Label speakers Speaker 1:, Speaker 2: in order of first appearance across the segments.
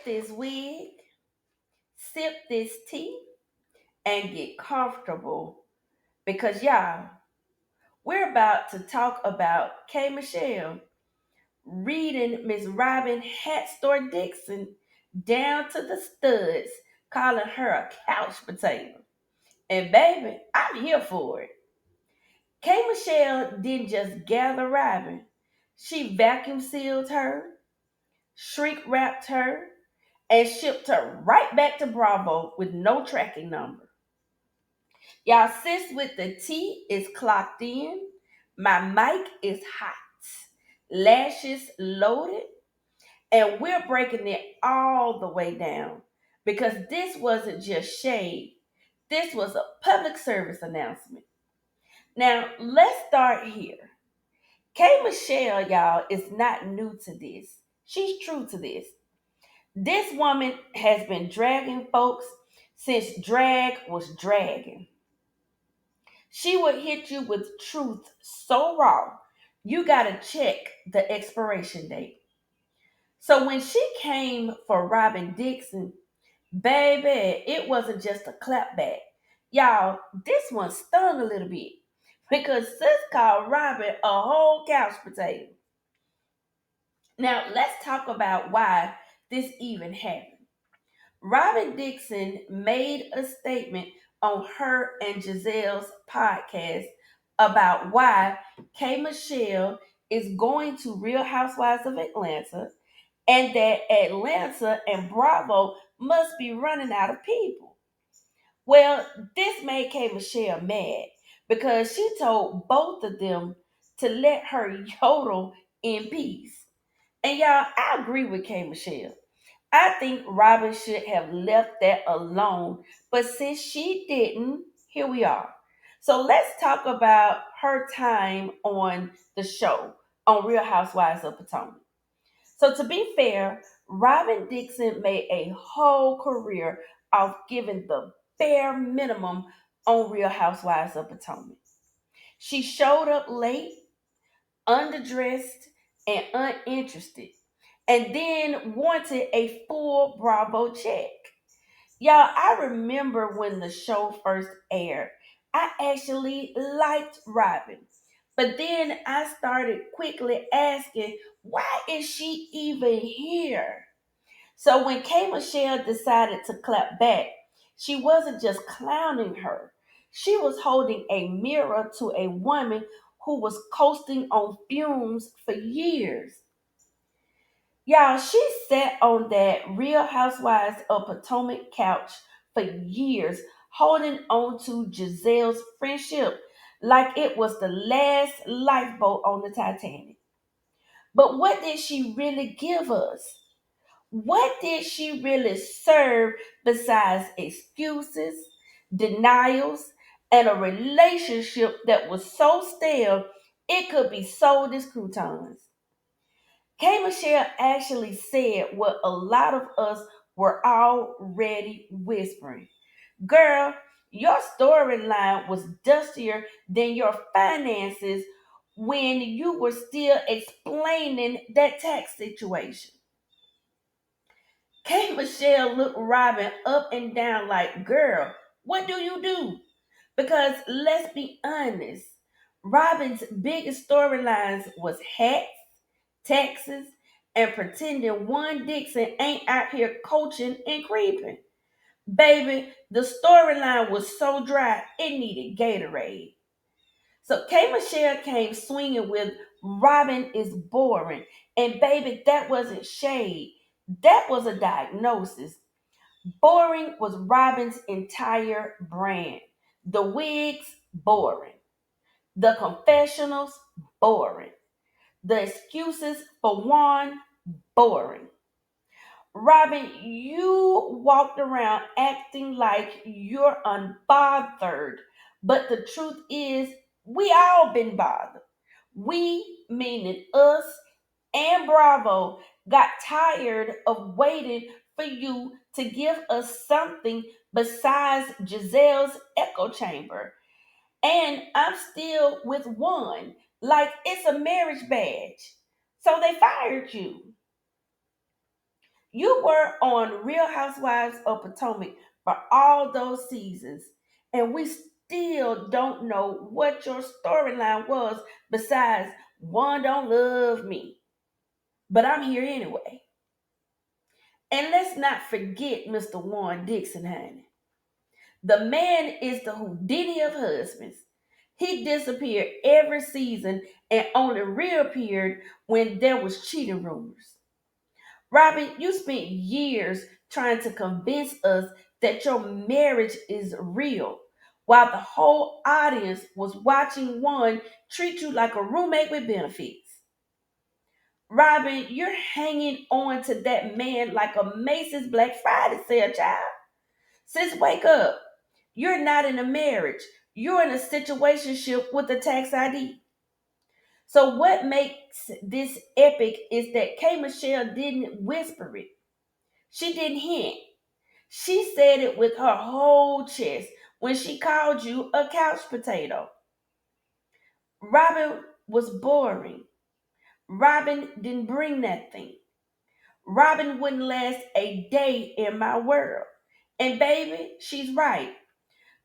Speaker 1: this wig, sip this tea, and get comfortable because y'all, we're about to talk about K. Michelle reading Miss Robyn Hat Store Dixon down to the studs, calling her a couch potato. And baby, I'm here for it. K. Michelle didn't just gather Robyn, she vacuum sealed her, shrink wrapped her, and shipped her right back to Bravo with no tracking number. Y'all, sis with the T is clocked in. My mic is hot. Lashes loaded. And we're breaking it all the way down because this wasn't just shade. This was a public service announcement. Now, let's start here. K. Michelle, y'all, is not new to this. She's true to this. This woman has been dragging folks since drag was dragging. She would hit you with truth so raw, you gotta check the expiration date. So when she came for Robyn Dixon, baby, it wasn't just a clapback. Y'all, this one stung a little bit because sis called Robyn a whole couch potato. Now, let's talk about why this even happened. Robyn Dixon made a statement on her and Giselle's podcast about why K. Michelle is going to Real Housewives of Atlanta and that Atlanta and Bravo must be running out of people. Well, this made K. Michelle mad because she told both of them to let her yodel in peace. And y'all, I agree with K. Michelle. I think Robyn should have left that alone, but since she didn't, here we are. So let's talk about her time on the show on Real Housewives of Potomac. So to be fair, Robyn Dixon made a whole career of giving the bare minimum on Real Housewives of Potomac. She showed up late, underdressed, and uninterested, and then wanted a full Bravo check. Y'all, I remember when the show first aired, I actually liked Robyn. But then I started quickly asking, why is she even here? So when K. Michelle decided to clap back, she wasn't just clowning her. She was holding a mirror to a woman who was coasting on fumes for years. Y'all, she sat on that Real Housewives of Potomac couch for years, holding on to Giselle's friendship like it was the last lifeboat on the Titanic. But what did she really give us? What did she really serve besides excuses, denials, and a relationship that was so stale it could be sold as croutons? K. Michelle actually said what a lot of us were already whispering. Girl, your storyline was dustier than your finances when you were still explaining that tax situation. K. Michelle looked Robyn up and down like, girl, what do you do? Because let's be honest, Robyn's biggest storylines was hats, taxes, and pretending one Dixon ain't out here coaching and creeping. Baby, the storyline was so dry it needed Gatorade. So K. Michelle came swinging with Robyn is boring. And baby, that wasn't shade. That was a diagnosis. Boring was Robyn's entire brand. The wigs, boring. The confessionals, boring. The excuses for one, boring. Robyn, you walked around acting like you're unbothered, but the truth is, we all been bothered. We, meaning us and Bravo, got tired of waiting for you to give us something besides Giselle's echo chamber. And I'm still with one, like it's a marriage badge. So they fired you. You were on Real Housewives of Potomac for all those seasons, and we still don't know what your storyline was besides one don't love me. But I'm here anyway. And let's not forget Mr. Warren Dixon, honey. The man is the Houdini of husbands. He disappeared every season and only reappeared when there was cheating rumors. Robin, you spent years trying to convince us that your marriage is real, while the whole audience was watching one treat you like a roommate with benefits. Robin, you're hanging on to that man like a Macy's Black Friday sale, child. Sis, wake up. You're not in a marriage. You're in a situationship with a tax ID. So what makes this epic is that K. Michelle didn't whisper it. She didn't hint. She said it with her whole chest when she called you a couch potato. Robin was boring. Robin didn't bring that thing. Robin wouldn't last a day in my world. And baby, she's right.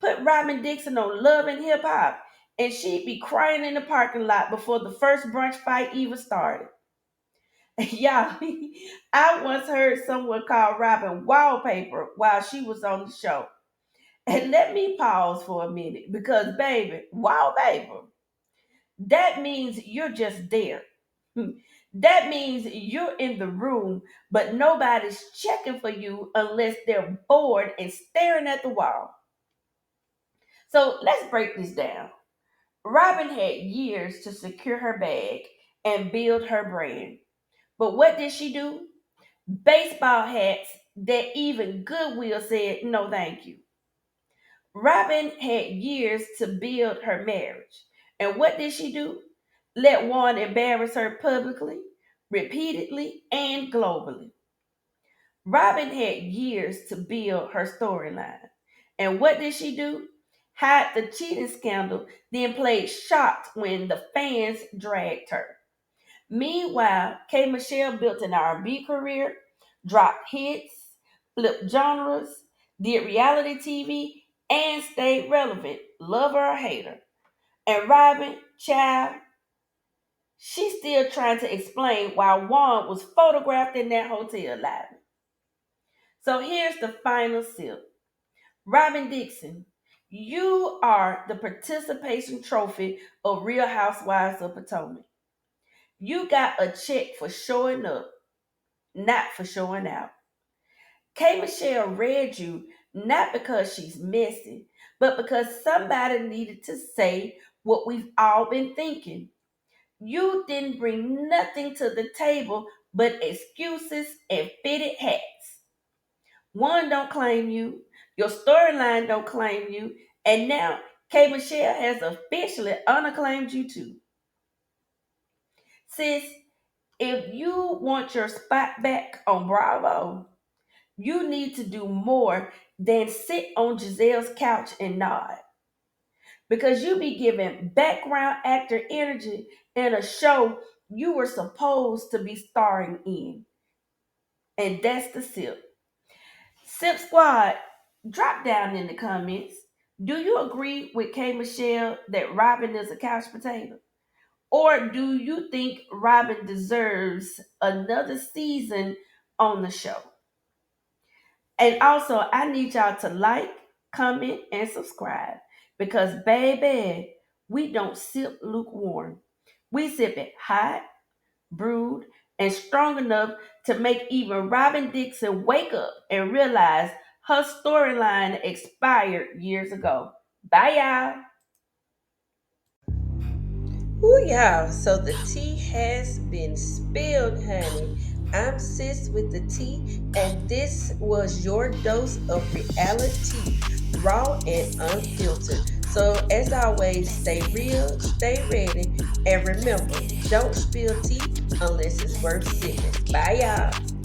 Speaker 1: Put Robyn Dixon on Love and Hip Hop, and she'd be crying in the parking lot before the first brunch fight even started. Y'all, I once heard someone call Robin wallpaper while she was on the show. And let me pause for a minute because, baby, wallpaper, that means you're just there. That means you're in the room, but nobody's checking for you unless they're bored and staring at the wall. So let's break this down. Robin had years to secure her bag and build her brand. But what did she do? Baseball hats that even Goodwill said no thank you. Robin had years to build her marriage. And what did she do? Let one embarrass her publicly, repeatedly, and globally. Robin had years to build her storyline. And what did she do? Hide the cheating scandal, then played shocked when the fans dragged her. Meanwhile, K. Michelle built an R&B career, dropped hits, flipped genres, did reality TV, and stayed relevant, lover or hater. And Robin, child, she's still trying to explain why Juan was photographed in that hotel lobby. So here's the final sip. Robyn Dixon, you are the participation trophy of Real Housewives of Potomac. You got a check for showing up, not for showing out. K. Michelle read you not because she's messy, but because somebody needed to say what we've all been thinking. You didn't bring nothing to the table but excuses and fitted hats. One don't claim you, your storyline don't claim you, and now K. Michelle has officially unacclaimed you too. Sis, if you want your spot back on Bravo, you need to do more than sit on Giselle's couch and nod. Because you be giving background actor energy in a show you were supposed to be starring in. And that's the sip. Sip Squad, drop down in the comments. Do you agree with K. Michelle that Robin is a couch potato? Or do you think Robin deserves another season on the show? And also, I need y'all to like, comment, and subscribe because, baby, we don't sip lukewarm. We sip it hot, brewed, and strong enough to make even Robyn Dixon wake up and realize her storyline expired years ago. Bye, y'all. Ooh, y'all. So the tea has been spilled, honey. I'm Sis with the tea, and this was your dose of reality, raw and unfiltered. So, as always, stay real, stay ready, and remember, don't spill tea unless it's worth sipping. Bye, y'all.